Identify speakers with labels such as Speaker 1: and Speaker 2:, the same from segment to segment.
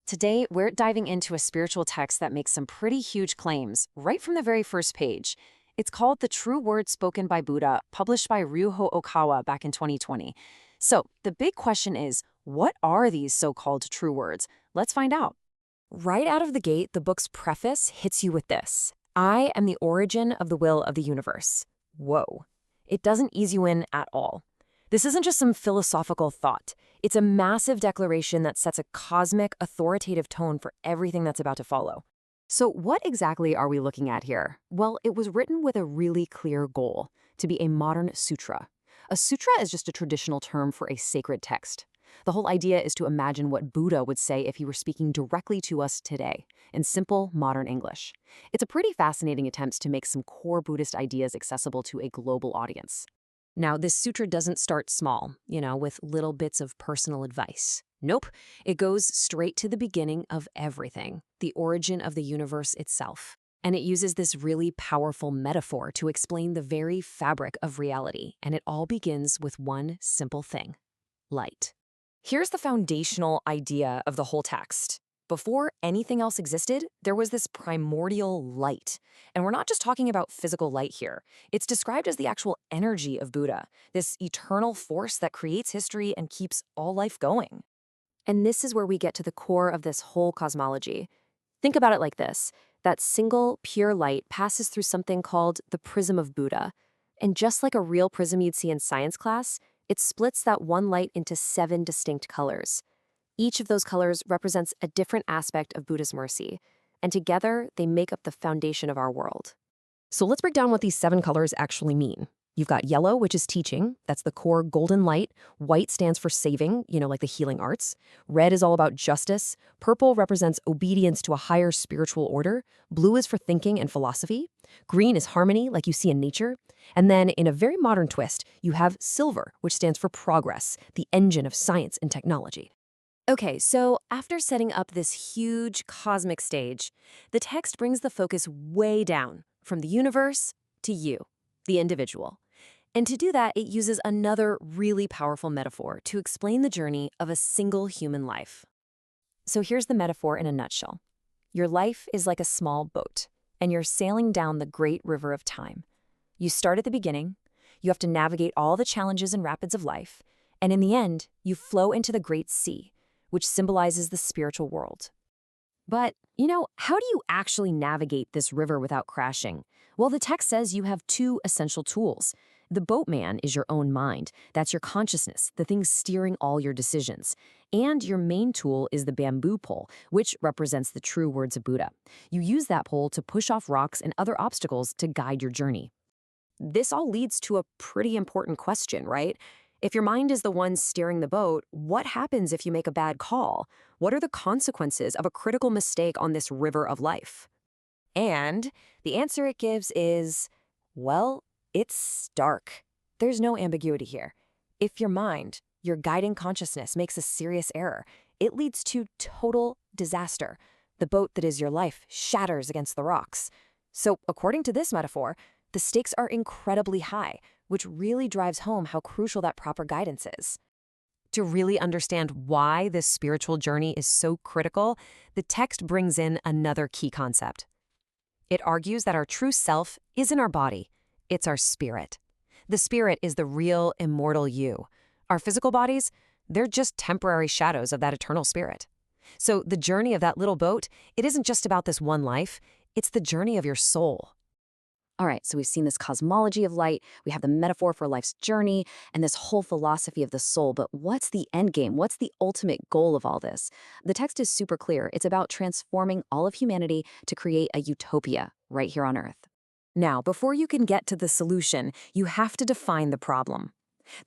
Speaker 1: Today, we're diving into a spiritual text that makes some pretty huge claims right from the very first page. It's called The True Word Spoken by Buddha, published by Ryuho Okawa back in 2020. So, the big question is, what are these so-called true words? Let's find out. Right out of the gate, the book's preface hits you with this: I am the origin of the will of the universe. Whoa. It doesn't ease you in at all. This isn't just some philosophical thought. It's a massive declaration that sets a cosmic, authoritative tone for everything that's about to follow. So what exactly are we looking at here? Well, it was written with a really clear goal: to be a modern sutra. A sutra is just a traditional term for a sacred text. The whole idea is to imagine what Buddha would say if he were speaking directly to us today, in simple, modern English. It's a pretty fascinating attempt to make some core Buddhist ideas accessible to a global audience. Now, this sutra doesn't start small, with little bits of personal advice. Nope, it goes straight to the beginning of everything, the origin of the universe itself. And it uses this really powerful metaphor to explain the very fabric of reality, and it all begins with one simple thing: light. Here's the foundational idea of the whole text. Before anything else existed, there was this primordial light. And we're not just talking about physical light here. It's described as the actual energy of Buddha, this eternal force that creates history and keeps all life going. And this is where we get to the core of this whole cosmology. Think about it like this: that single, pure light passes through something called the prism of Buddha. And just like a real prism you'd see in science class, it splits that one light into 7 distinct colors. Each of those colors represents a different aspect of Buddha's mercy, and together they make up the foundation of our world. So let's break down what these 7 colors actually mean. You've got yellow, which is teaching. That's the core golden light. White stands for saving, like the healing arts. Red is all about justice. Purple represents obedience to a higher spiritual order. Blue is for thinking and philosophy. Green is harmony, like you see in nature. And then, in a very modern twist, you have silver, which stands for progress, the engine of science and technology. Okay, so after setting up this huge cosmic stage, the text brings the focus way down, from the universe to you, the individual. And to do that, it uses another really powerful metaphor to explain the journey of a single human life. So here's the metaphor in a nutshell. Your life is like a small boat, and you're sailing down the great river of time. You start at the beginning, you have to navigate all the challenges and rapids of life, and in the end, you flow into the great sea, which symbolizes the spiritual world. But, how do you actually navigate this river without crashing? Well, the text says you have 2 essential tools. The boatman is your own mind. That's your consciousness, the thing steering all your decisions. And your main tool is the bamboo pole, which represents the true words of Buddha. You use that pole to push off rocks and other obstacles to guide your journey. This all leads to a pretty important question, right? If your mind is the one steering the boat, what happens if you make a bad call? What are the consequences of a critical mistake on this river of life? And the answer it gives is, well, it's stark. There's no ambiguity here. If your mind, your guiding consciousness, makes a serious error, it leads to total disaster. The boat that is your life shatters against the rocks. So, according to this metaphor, the stakes are incredibly high, which really drives home how crucial that proper guidance is. To really understand why this spiritual journey is so critical, the text brings in another key concept. It argues that our true self isn't our body, it's our spirit. The spirit is the real, immortal you. Our physical bodies, they're just temporary shadows of that eternal spirit. So the journey of that little boat, it isn't just about this one life, it's the journey of your soul. All right, so we've seen this cosmology of light, we have the metaphor for life's journey, and this whole philosophy of the soul. But what's the end game? What's the ultimate goal of all this? The text is super clear. It's about transforming all of humanity to create a utopia right here on Earth. Now, before you can get to the solution, you have to define the problem.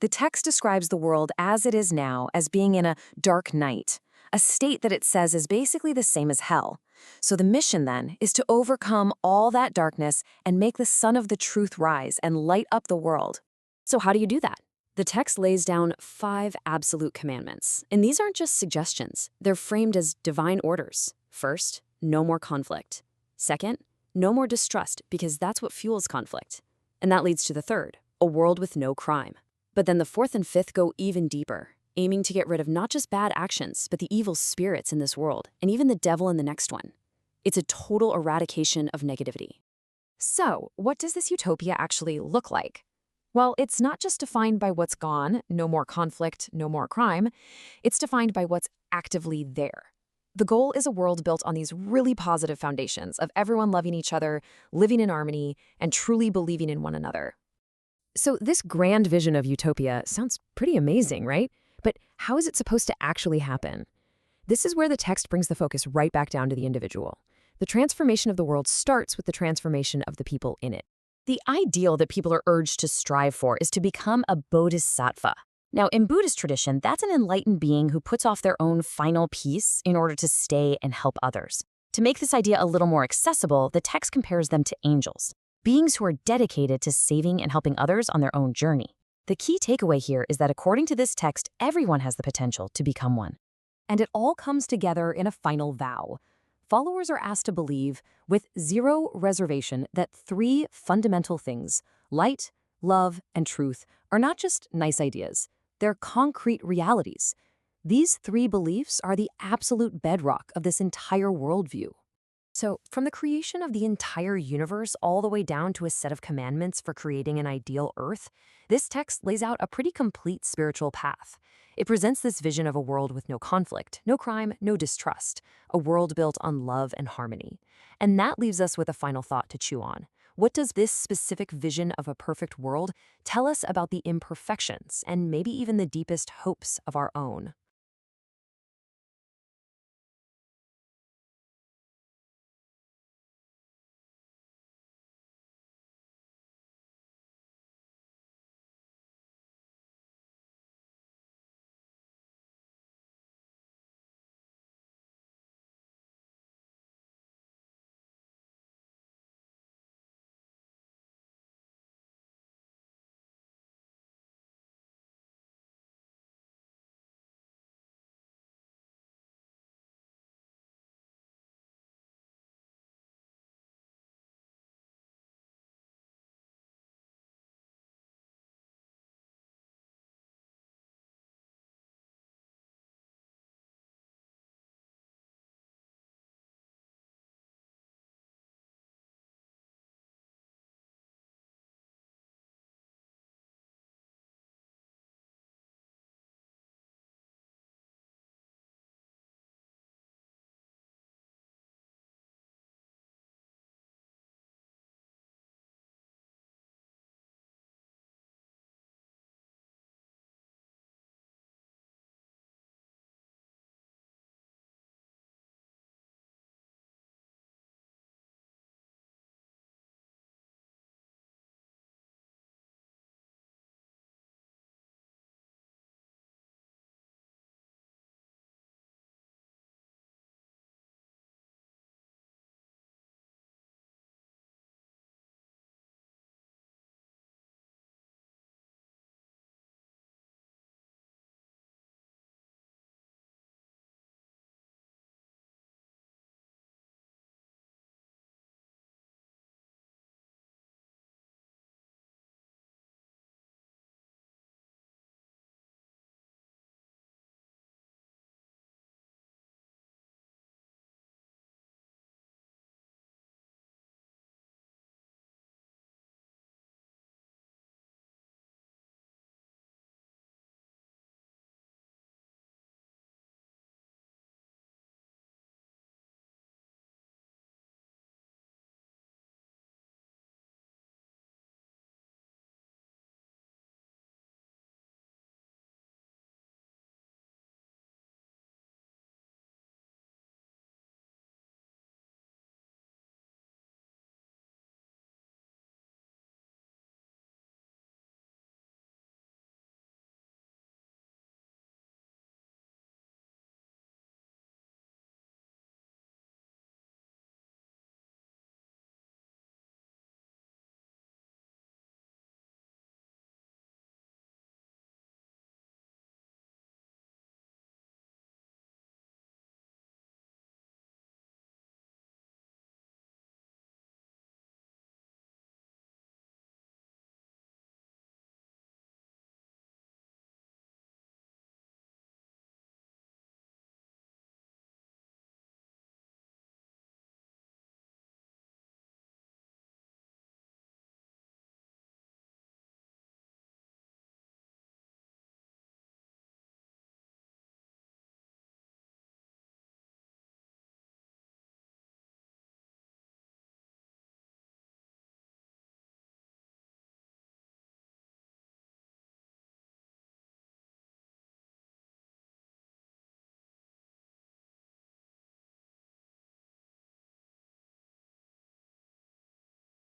Speaker 1: The text describes the world as it is now as being in a dark night, a state that it says is basically the same as hell. So the mission, then, is to overcome all that darkness and make the sun of the truth rise and light up the world. So how do you do that? The text lays down 5 absolute commandments, and these aren't just suggestions. They're framed as divine orders. First, no more conflict. Second, no more distrust, because that's what fuels conflict. And that leads to the third, a world with no crime. But then the 4th and 5th go even deeper.
Speaker 2: aiming to get rid of not just bad actions, but the evil spirits in this world, and even the devil in the next one. It's a total eradication of negativity.
Speaker 1: So, what does this utopia actually look like? Well, it's not just defined by what's gone, no more conflict, no more crime. It's defined by what's actively there. The goal is a world built on these really positive foundations of everyone loving each other, living in harmony, and truly believing in one another. So this grand vision of utopia sounds pretty amazing, right? But how is it supposed to actually happen? This is where the text brings the focus right back down to the individual. The transformation of the world starts with the transformation of the people in it. The ideal that people are urged to strive for is to become a bodhisattva. Now, in Buddhist tradition, that's an enlightened being who puts off their own final peace in order to stay and help others. To make this idea a little more accessible, the text compares them to angels, beings who are dedicated to saving and helping others on their own journey. The key takeaway here is that according to this text, everyone has the potential to become one. And it all comes together in a final vow. Followers are asked to believe, with zero reservation, that three fundamental things, light, love, and truth, are not just nice ideas. They're concrete realities. These three beliefs are the absolute bedrock of this entire worldview. So, from the creation of the entire universe all the way down to a set of commandments for creating an ideal Earth, this text lays out a pretty complete spiritual path. It presents this vision of a world with no conflict, no crime, no distrust, a world built on love and harmony. And that leaves us with a final thought to chew on. What does this specific vision of a perfect world tell us about the imperfections and maybe even the deepest hopes of our own?